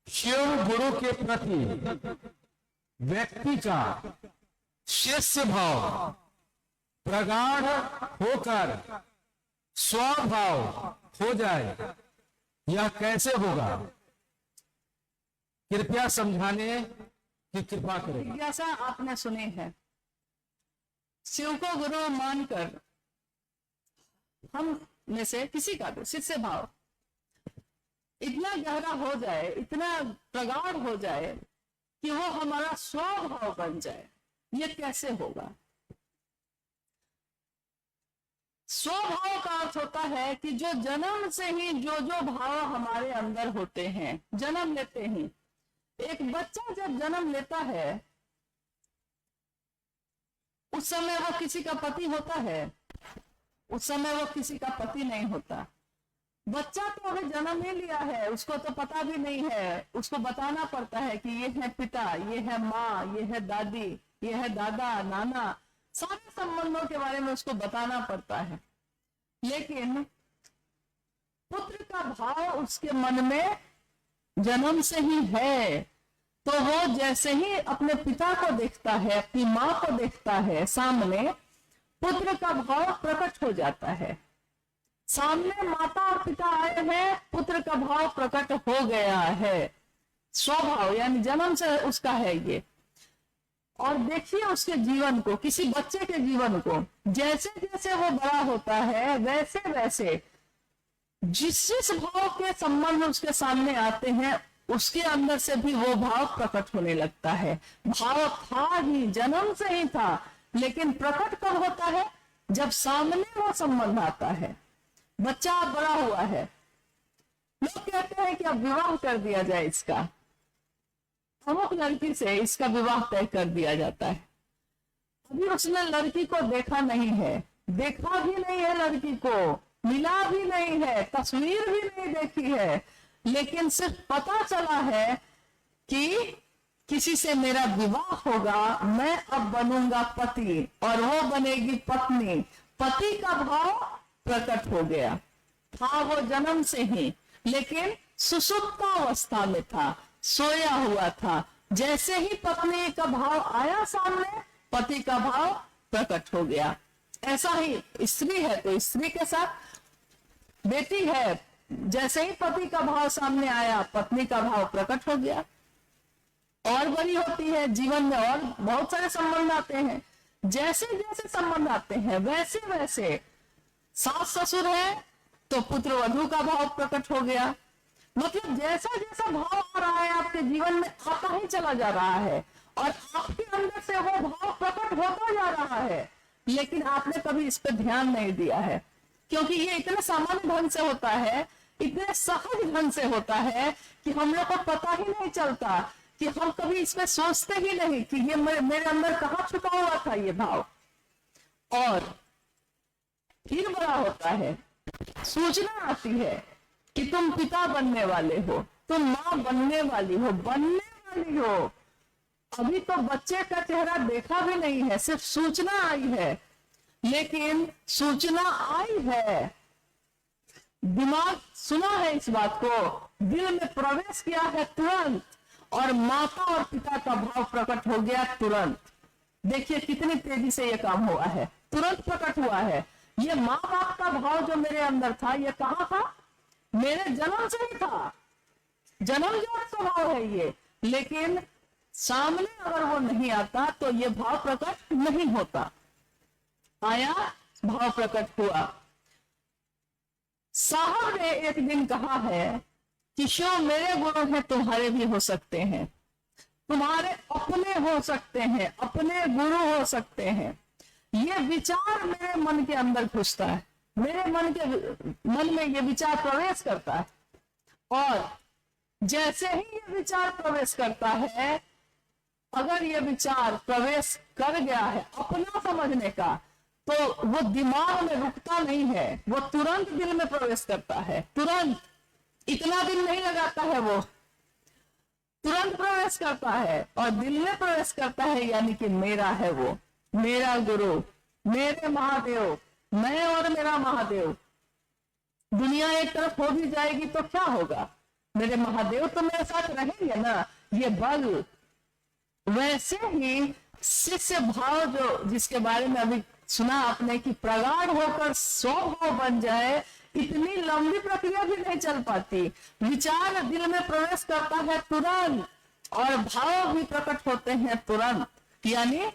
शिव गुरु के प्रति व्यक्ति का शिष्य भाव प्रगाढ़ होकर स्वभाव हो जाए, यह कैसे होगा? कृपया समझाने की कृपा करें। जिज्ञासा आपने सुनी है। शिव को गुरु मानकर हम में से किसी का भी शिष्य भाव इतना गहरा हो जाए, इतना प्रगाढ़ हो जाए कि वो हमारा स्वभाव बन जाए, ये कैसे होगा? स्वभाव का अर्थ होता है कि जो जन्म से ही जो भाव हमारे अंदर होते हैं, जन्म लेते ही एक बच्चा जब जन्म लेता है उस समय वो किसी का पति होता है, उस समय वो किसी का पति नहीं होता। बच्चा तो अभी जन्म ही लिया है, उसको तो पता भी नहीं है, उसको बताना पड़ता है कि ये है पिता, ये है माँ, ये है दादी, ये है दादा, नाना, सारे संबंधों के बारे में उसको बताना पड़ता है। लेकिन पुत्र का भाव उसके मन में जन्म से ही है, तो वो जैसे ही अपने पिता को देखता है, अपनी माँ को देखता है सामने, पुत्र का भाव प्रकट हो जाता है। सामने माता और पिता आए हैं, पुत्र का भाव प्रकट हो गया है। स्वभाव यानी जन्म से उसका है ये। और देखिए उसके जीवन को, किसी बच्चे के जीवन को, जैसे जैसे वो बड़ा होता है वैसे वैसे जिस जिस भाव के संबंध उसके सामने आते हैं उसके अंदर से भी वो भाव प्रकट होने लगता है। भाव था ही, जन्म से ही था, लेकिन प्रकट कब होता है? जब सामने वो संबंध आता है। बच्चा बड़ा हुआ है, लोग कहते हैं कि अब विवाह कर दिया जाए इसका, अमुक लड़की से इसका विवाह तय कर दिया जाता है। अभी उसने लड़की को देखा नहीं है, देखा भी नहीं है, लड़की को मिला भी नहीं है, तस्वीर भी नहीं देखी है, लेकिन सिर्फ पता चला है कि किसी से मेरा विवाह होगा, मैं अब बनूंगा पति और वो बनेगी पत्नी। पति का भाव प्रकट हो गया। था वो जन्म से ही, लेकिन सुषुप्तावस्था में था, सोया हुआ था। जैसे ही पत्नी का भाव आया सामने, पति का भाव प्रकट हो गया। ऐसा ही स्त्री है तो स्त्री के साथ, बेटी है, जैसे ही पति का भाव सामने आया, पत्नी का भाव प्रकट हो गया। और बड़ी होती है, जीवन में और बहुत सारे संबंध आते हैं। जैसे जैसे संबंध आते हैं वैसे वैसे, सास ससुर है तो पुत्र वधू का भाव प्रकट हो गया। मतलब जैसा जैसा भाव आ रहा है आपके जीवन में, आता ही चला जा रहा है और आपके अंदर से वो भाव प्रकट होता जा रहा है, लेकिन आपने कभी इस पर ध्यान नहीं दिया है, क्योंकि ये इतने सामान्य ढंग से होता है, इतने सहज ढंग से होता है कि हम लोग को पता ही नहीं चलता, कि हम कभी इसमें सोचते ही नहीं कि ये मेरे अंदर कहाँ छुपा हुआ था ये भाव। और फिर बड़ा होता है, सूचना आती है कि तुम पिता बनने वाले हो, तुम माँ बनने वाली हो, बनने वाली हो। अभी तो बच्चे का चेहरा देखा भी नहीं है, सिर्फ सूचना आई है। लेकिन सूचना आई है, दिमाग सुना है इस बात को, दिल में प्रवेश किया है तुरंत, और माता और पिता का भाव प्रकट हो गया तुरंत। देखिए कितनी तेजी से ये काम हुआ है, तुरंत प्रकट हुआ है। ये माँ बाप का भाव जो मेरे अंदर था, ये कहाँ था? मेरे जन्म से ही था, जन्मजात स्वभाव है ये। लेकिन सामने अगर वो नहीं आता तो ये भाव प्रकट नहीं होता। आया, भाव प्रकट हुआ। साहब ने एक दिन कहा है कि शिव मेरे गुरु हैं, तुम्हारे भी हो सकते हैं, तुम्हारे अपने हो सकते हैं, अपने गुरु हो सकते हैं। ये विचार मेरे मन के अंदर घुसता है, मेरे मन में ये विचार प्रवेश करता है, और जैसे ही ये विचार प्रवेश करता है, अगर ये विचार प्रवेश कर गया है अपना समझने का, तो वो दिमाग में रुकता नहीं है, वो तुरंत दिल में प्रवेश करता है, तुरंत। इतना दिन नहीं लगाता है, वो तुरंत प्रवेश करता है और दिल में प्रवेश करता है। यानी कि मेरा है वो, मेरा गुरु, मेरे महादेव, मैं और मेरा महादेव। दुनिया एक तरफ हो भी जाएगी तो क्या होगा, मेरे महादेव तो मेरे साथ रहेंगे ना, ये बल। वैसे ही शिष्य भाव जो जिसके बारे में अभी सुना आपने कि प्रगाढ़ होकर स्वभाव बन जाए, इतनी लंबी प्रक्रिया भी नहीं चल पाती। विचार दिल में प्रवेश करता है तुरंत और भाव भी प्रकट होते हैं तुरंत। यानी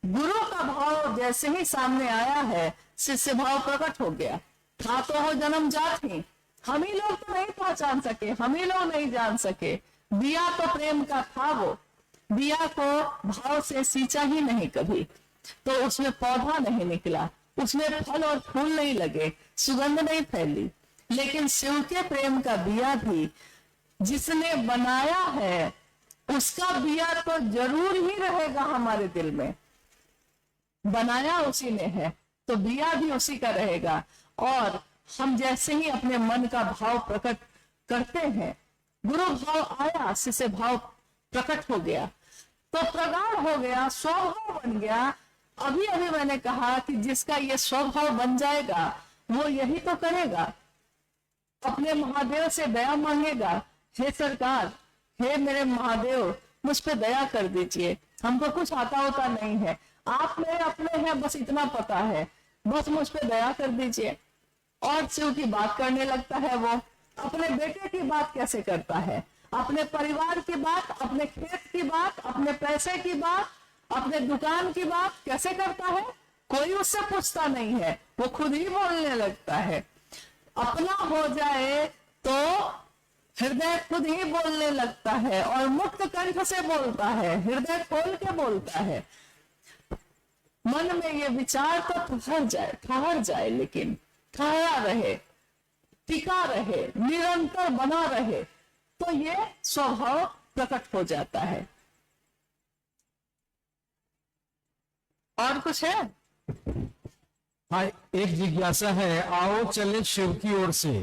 गुरु का भाव जैसे ही सामने आया है, शिष्य भाव प्रकट हो गया। था तो हो जन्म जात ही, हम ही लोग तो नहीं पहचान सके, हम ही लोग नहीं जान सके। दिया तो प्रेम का था वो, दिया को भाव से सींचा ही नहीं कभी, तो उसमें पौधा नहीं निकला, उसमें फल और फूल नहीं लगे, सुगंध नहीं फैली। लेकिन शिव के प्रेम का दिया भी जिसने बनाया है, उसका दिया तो जरूर ही रहेगा हमारे दिल में। बनाया उसी ने है तो दिया भी उसी का रहेगा। और हम जैसे ही अपने मन का भाव प्रकट करते हैं, गुरु भाव आया, शिष्य भाव प्रकट हो गया, तो प्रगाढ़ हो गया, स्वभाव बन गया। अभी अभी मैंने कहा कि जिसका ये स्वभाव बन जाएगा वो यही तो करेगा, अपने महादेव से दया मांगेगा। हे सरकार, हे मेरे महादेव, मुझ पे दया कर दीजिए, हमको कुछ आता होता नहीं है, आप मेरे अपने हैं, बस इतना पता है, बस मुझ पे दया कर दीजिए। और शिव की बात करने लगता है वो। अपने बेटे की बात कैसे करता है, अपने परिवार की बात, अपने खेत की बात, अपने पैसे की बात, अपने दुकान की बात कैसे करता है? कोई उससे पूछता नहीं है, वो खुद ही बोलने लगता है। अपना हो जाए तो हृदय खुद ही बोलने लगता है और मुक्त कंठ से बोलता है, हृदय खोल के बोलता है। मन में ये विचार तो ठहर जाए, लेकिन ठहरा रहे, टिका रहे, निरंतर बना रहे, तो ये स्वभाव प्रकट हो जाता है। और कुछ है? हाँ, एक जिज्ञासा है, आओ चले शिव की ओर से।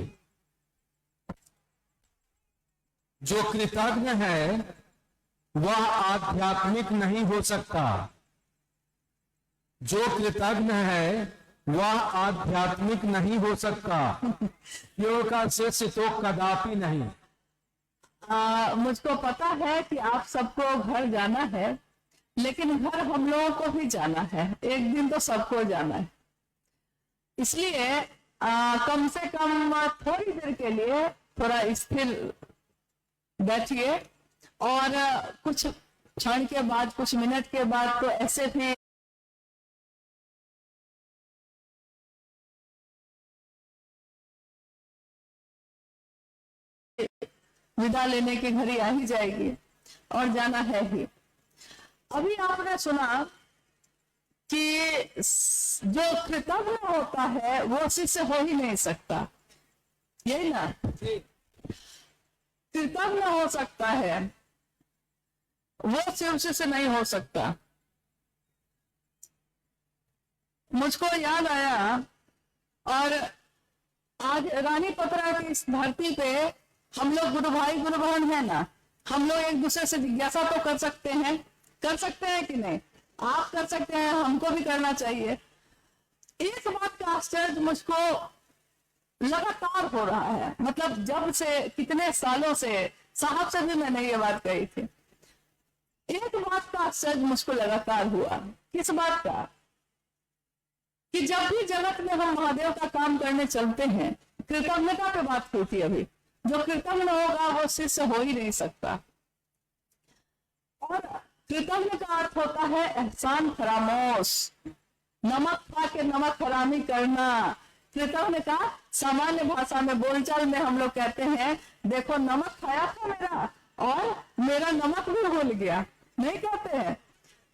जो कृतज्ञ है वह आध्यात्मिक नहीं हो सकता, जो कृतज्ञ है वह आध्यात्मिक नहीं हो सकता, शिव का शिष्य तो कदापि नहीं। मुझको पता है कि आप सबको घर जाना है, लेकिन घर हम लोगों को भी जाना है, एक दिन तो सबको जाना है। इसलिए कम से कम थोड़ी देर के लिए थोड़ा स्थिर बैठिए और कुछ क्षण के बाद, कुछ मिनट के बाद तो ऐसे भी विदा लेने की घड़ी आ ही जाएगी और जाना है ही। अभी आपने सुना कि जो कृतज्ञ होता है वो शिष्य हो ही नहीं सकता, यही ना? कृतज्ञ हो सकता है, वो शिव शिष्य नहीं हो सकता। मुझको याद आया, और आज रानी पत्रा की इस धरती पे हम लोग गुरु भाई गुरु बहन है ना, हम लोग एक दूसरे से जिज्ञासा तो कर सकते हैं कि नहीं? आप कर सकते हैं, हमको भी करना चाहिए। एक बात का आश्चर्य मुझको लगातार हो रहा है, मतलब जब से, कितने सालों से, साहब से भी मैंने ये बात कही थी। एक बात का आश्चर्य मुझको लगातार हुआ। किस बात का? कि जब भी जगत में हम महादेव का काम करने चलते हैं, कृतज्ञता पे बात हुई थी अभी, जो कृतज्ञ होगा वो शिष्य हो ही नहीं सकता। और कृतज्ञ का अर्थ होता है एहसान फरामोश, नमक खा के नमक हरामी करना। कृतज्ञ का सामान्य भाषा में, बोलचाल में हम लोग कहते हैं, देखो नमक खाया था मेरा और मेरा नमक भी भूल गया, नहीं कहते हैं।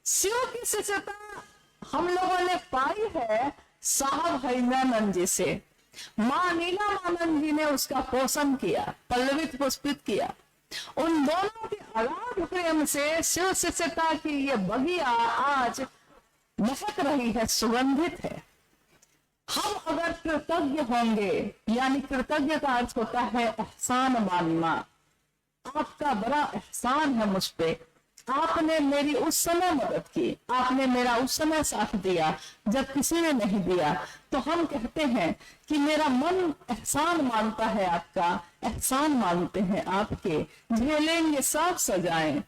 शिव की शिष्यता हम लोगों ने पाई है साहब हरिनानंद जी से। मां नीलामानंद जी ने उसका पोषण किया, पल्लवित पुष्पित किया। उन दोनों के अगाध प्रेम से शिव शिष्यता की ये बगिया आज महक रही है, सुगंधित है। हम अगर कृतज्ञ होंगे, यानी कृतज्ञ का अर्थ होता है एहसान मानना, आपका बड़ा एहसान है मुझ पे, आपने मेरी उस समय मदद की, आपने मेरा उस समय साथ दिया जब किसी ने नहीं दिया। तो हम कहते हैं कि मेरा मन एहसान मानता है आपका, एहसान मानते हैं आपके, झेलेंगे सब सजाएं।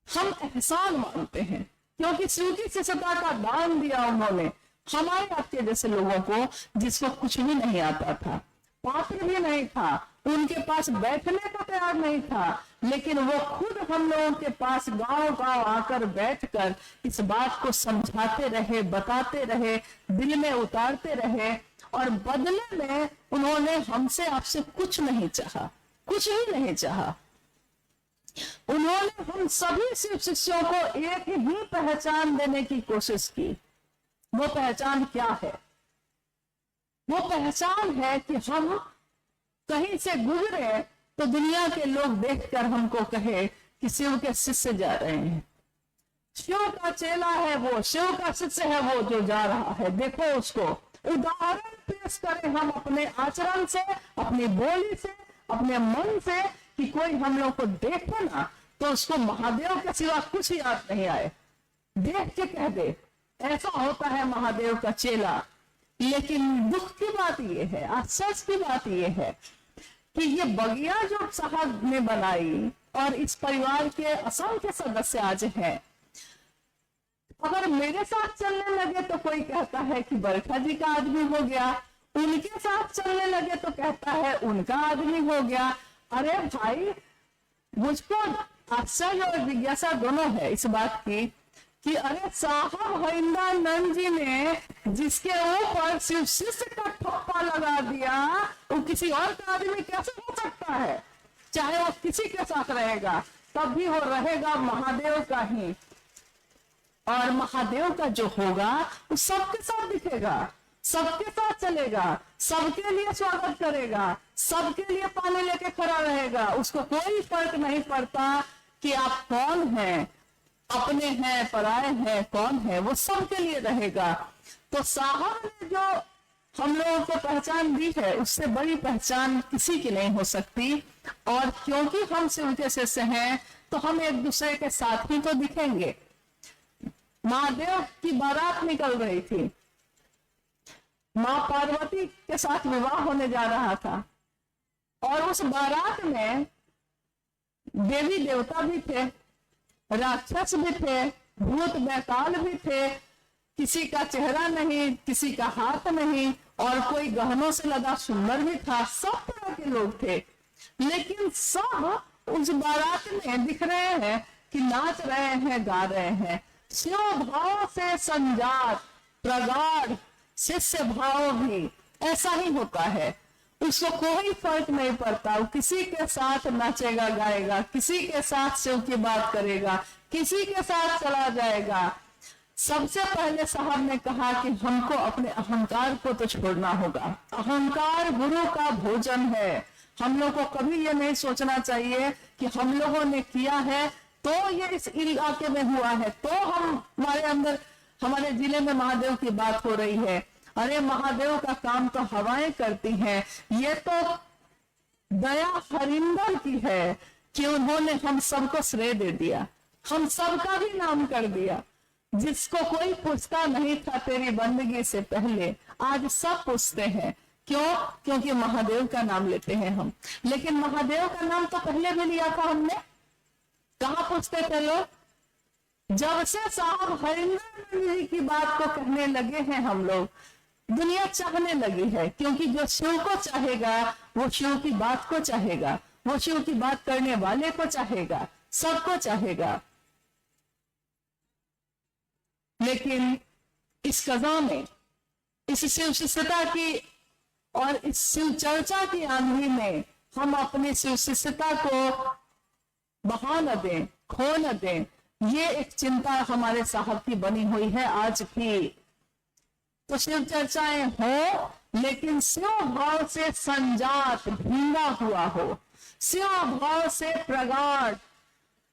हम एहसान मानते हैं क्योंकि शिव की शिष्यता का दान दिया उन्होंने हमारे आपके जैसे लोगों को, जिसको कुछ भी नहीं आता था, पात्र भी नहीं था, उनके पास बैठने को तैयार नहीं था, लेकिन वो खुद हम लोगों के पास गांव गांव आकर बैठकर इस बात को समझाते रहे, बताते रहे, दिल में उतारते रहे, और बदले में उन्होंने हमसे आपसे कुछ नहीं चाहा, कुछ भी नहीं चाहा। उन्होंने हम सभी शिव शिष्यों को एक ही पहचान देने की कोशिश की। वो पहचान क्या है? वो पहचान है कि हम कहीं से गुजरे तो दुनिया के लोग देखकर हमको कहे कि शिव के शिष्य जा रहे हैं, शिव का चेला है वो, शिव का शिष्य है वो जो जा रहा है, देखो उसको। उदाहरण पेश करें हम अपने आचरण से, अपनी बोली से, अपने मन से, कि कोई हम लोग को देखे ना तो उसको महादेव के सिवा कुछ याद नहीं आए, देख के कह दे ऐसा होता है महादेव का चेला। लेकिन दुख की बात यह है, आश्चर्य की बात यह है कि ये बगिया जो साहब ने बनाई और इस परिवार के असंख्य सदस्य आज हैं, अगर मेरे साथ चलने लगे तो कोई कहता है कि बरखा जी का आदमी हो गया, उनके साथ चलने लगे तो कहता है उनका आदमी हो गया। अरे भाई, मुझको आश्चर्य और जिज्ञासा दोनों है इस बात की कि अरे साहब हरिंद्रानंद जी ने जिसके ऊपर शिव शिष्य का ठप्पा लगा दिया, वो किसी और का आदमी कैसे हो सकता है? चाहे वो किसी के साथ रहेगा तब भी वो रहेगा महादेव का ही, और महादेव का जो होगा वो सबके साथ दिखेगा, सबके साथ चलेगा, सबके लिए स्वागत करेगा, सबके लिए पानी लेके खड़ा रहेगा। उसको कोई फर्क नहीं पड़ता कि आप कौन हैं, अपने हैं, पराए हैं, कौन है, वो सबके लिए रहेगा। तो साहब ने जो हम लोगों को पहचान दी है, उससे बड़ी पहचान किसी की नहीं हो सकती। और क्योंकि हम शिव के शिष्य हैं तो हम एक दूसरे के साथ ही तो दिखेंगे। महादेव की बारात निकल रही थी, माँ पार्वती के साथ विवाह होने जा रहा था, और उस बारात में देवी देवता भी थे, राक्षस भी थे, भूत बैताल भी थे, किसी का चेहरा नहीं, किसी का हाथ नहीं, और कोई गहनों से लदा सुंदर भी था, सब तरह के लोग थे। लेकिन सब उस बारात में दिख रहे हैं कि नाच रहे हैं, गा रहे हैं, शिव भाव से संजात प्रगाढ़ शिष्य भाव भी ऐसा ही होता है। उसको कोई फर्क नहीं पड़ता, वो किसी के साथ नाचेगा, गाएगा, किसी के साथ शिव की बात करेगा, किसी के साथ चला जाएगा। सबसे पहले साहब ने कहा कि हमको अपने अहंकार को तो छोड़ना होगा। अहंकार गुरु का भोजन है। हम लोग को कभी ये नहीं सोचना चाहिए कि हम लोगों ने किया है तो ये इस इलाके में हुआ है, तो हमारे अंदर, हमारे जिले में महादेव की बात हो रही है। अरे महादेव का काम तो हवाएं करती हैं। ये तो दया हरिंदर की है कि उन्होंने हम सबको श्रेय दे दिया, हम सबका भी नाम कर दिया। जिसको कोई पूछता नहीं था तेरी बंदगी से पहले, आज सब पूछते हैं। क्यों? क्योंकि महादेव का नाम लेते हैं हम। लेकिन महादेव का नाम तो पहले भी लिया था हमने। कहाँ पूछते थे लोग? जब से साहब हरिंदर जी की बात को कहने लगे हैं हम लोग, दुनिया चाहने लगी है। क्योंकि जो शिव को चाहेगा वो शिव की बात को चाहेगा, वो शिव की बात करने वाले को चाहेगा, सबको चाहेगा। लेकिन इस कज़ा में, इस शिव शिष्यता की और इस शिव चर्चा की आंधी में हम अपनी शिव शिष्यता को बहा न दें, खो न दें, ये एक चिंता हमारे साहब की बनी हुई है आज भी। तो शिव चर्चाएं हो, लेकिन शिव भाव से संजात, भींगा हुआ हो, शिव भाव से प्रगाढ़,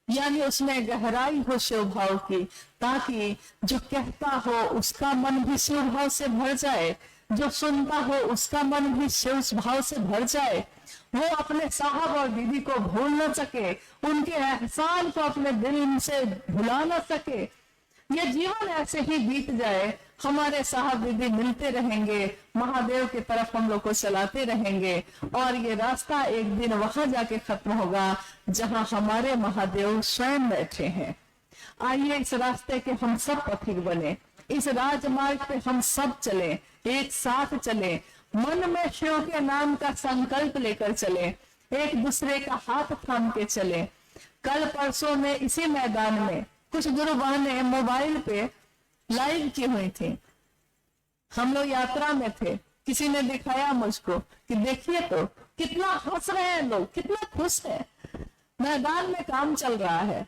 यानी उसमें गहराई हो शिव भाव की, ताकि जो कहता हो उसका मन भी शिव भाव से भर जाए, जो सुनता हो उसका मन भी शिव भाव से भर जाए। वो अपने साहब और दीदी को भूल न सके, उनके एहसान को अपने दिल से भुला न सके। ये जीवन ऐसे ही बीत जाए, हमारे साहब दीदी मिलते रहेंगे, महादेव की तरफ हम लोग को चलाते रहेंगे, और ये रास्ता एक दिन वहां जाके खत्म होगा जहां हमारे महादेव स्वयं बैठे हैं। आइए इस रास्ते के हम सब पथिक बने, इस राजमार्ग पे हम सब चले, एक साथ चले, मन में शिव के नाम का संकल्प लेकर चले, एक दूसरे का हाथ थाम के चले। कल परसों में इसी मैदान में कुछ गुरु बहनें मोबाइल पे लाइव की हुई थी। हम लोग यात्रा में थे, किसी ने दिखाया मुझको कि देखिए तो कितना हंस रहे हैं लोग, कितना खुश है। मैदान में काम चल रहा है,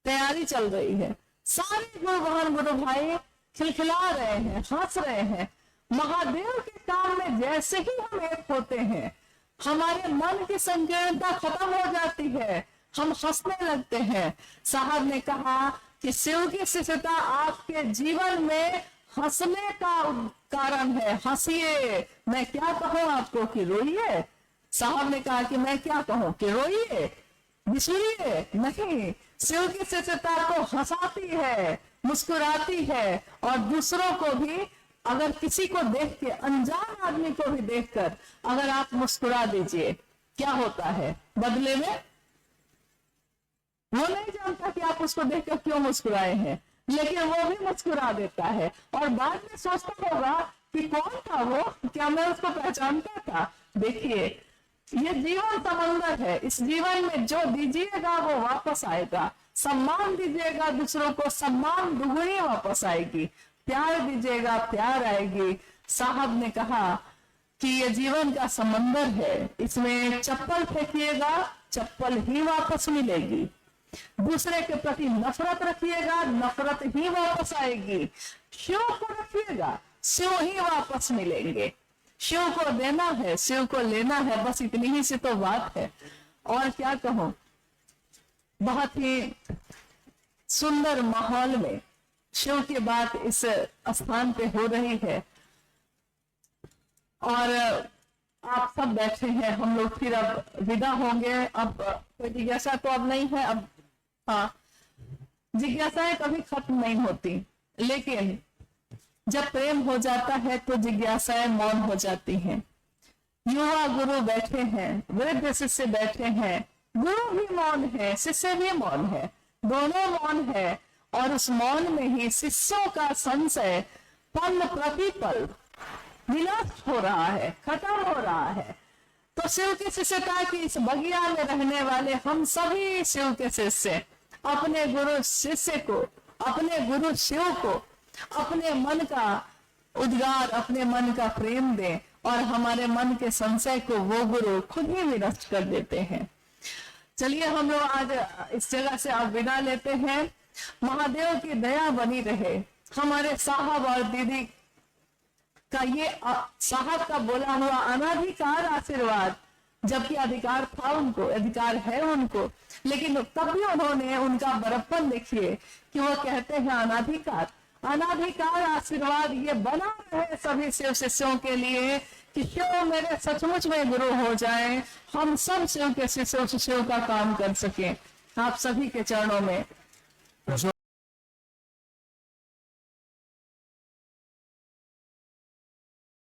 तैयारी चल रही है, सारे गुरु बहन गुरु भाई खिलखिला रहे हैं, हंस रहे हैं। महादेव के काम में जैसे ही हम एक होते हैं, हमारे मन की संकीर्णता खत्म हो जाती है, हम हंसने लगते हैं। साहब ने कहा कि शिव की शिष्यता आपके जीवन में हंसने का कारण है, हंसिए। मैं क्या कहूं आपको कि रोइए? साहब ने कहा कि मैं क्या कहूं कि रोइए, बिछड़िए नहीं। शिव की शिष्यता को हंसाती है, मुस्कुराती है, और दूसरों को भी, अगर किसी को देख के, अनजान आदमी को भी देखकर अगर आप मुस्कुरा दीजिए, क्या होता है बदले में? वो नहीं जानता कि आप उसको देखकर क्यों मुस्कुराए हैं, लेकिन वो भी मुस्कुरा देता है, और बाद में सोचता होगा कि कौन था वो, क्या मैं उसको पहचानता था? देखिए, ये जीवन समंदर है, इस जीवन में जो दीजिएगा वो वापस आएगा। सम्मान दीजिएगा दूसरों को, सम्मान दुगनी वापस आएगी। प्यार दीजिएगा, प्यार आएगी। साहब ने कहा कि ये जीवन का समंदर है, इसमें चप्पल फेंकिएगा, चप्पल ही वापस मिलेगी। दूसरे के प्रति नफरत रखिएगा, नफरत ही वापस आएगी। शिव को रखिएगा, शिव ही वापस मिलेंगे। शिव को देना है, शिव को लेना है, बस इतनी ही सी तो बात है। और क्या कहूं, बहुत ही सुंदर माहौल में शिव की बात इस स्थान पे हो रही है, और आप सब बैठे हैं, हम लोग फिर अब विदा होंगे। अब कोई जिज्ञासा तो अब नहीं है। अब हाँ, जिज्ञासाएं कभी खत्म नहीं होती, लेकिन जब प्रेम हो जाता है तो जिज्ञासाएं मौन हो जाती हैं। युवा गुरु बैठे हैं, वृद्ध शिष्य बैठे हैं, गुरु भी मौन है, शिष्य भी मौन है, दोनों मौन है, और उस मौन में ही शिष्यों का संशय पल प्रतिपल विनष्ट हो रहा है, खत्म हो रहा है। तो शिव की शिष्यता की इस बगिया में रहने वाले हम सभी शिव के शिष्य अपने गुरु शिष्य को, अपने गुरु शिव को, अपने मन का उद्गार, अपने मन का प्रेम दें, और हमारे मन के संशय को वो गुरु खुद ही विनष्ट कर देते हैं। चलिए हम लोग आज इस जगह से अब विदा लेते हैं। महादेव की दया बनी रहे, हमारे साहब और दीदी का ये साहब का बोला हुआ अनाधिकार आशीर्वाद, जबकि अधिकार था उनको, अधिकार है उनको, लेकिन तब भी उन्होंने उनका बड़प्पन देखिए कि वो कहते हैं अनाधिकार। अनाधिकार आशीर्वाद ये बना रहे सभी शिव शिष्यों के लिए कि शिव मेरे सचमुच में गुरु हो जाए, हम सब शिव के शिष्यों से शिव का काम कर सके। आप सभी के चरणों में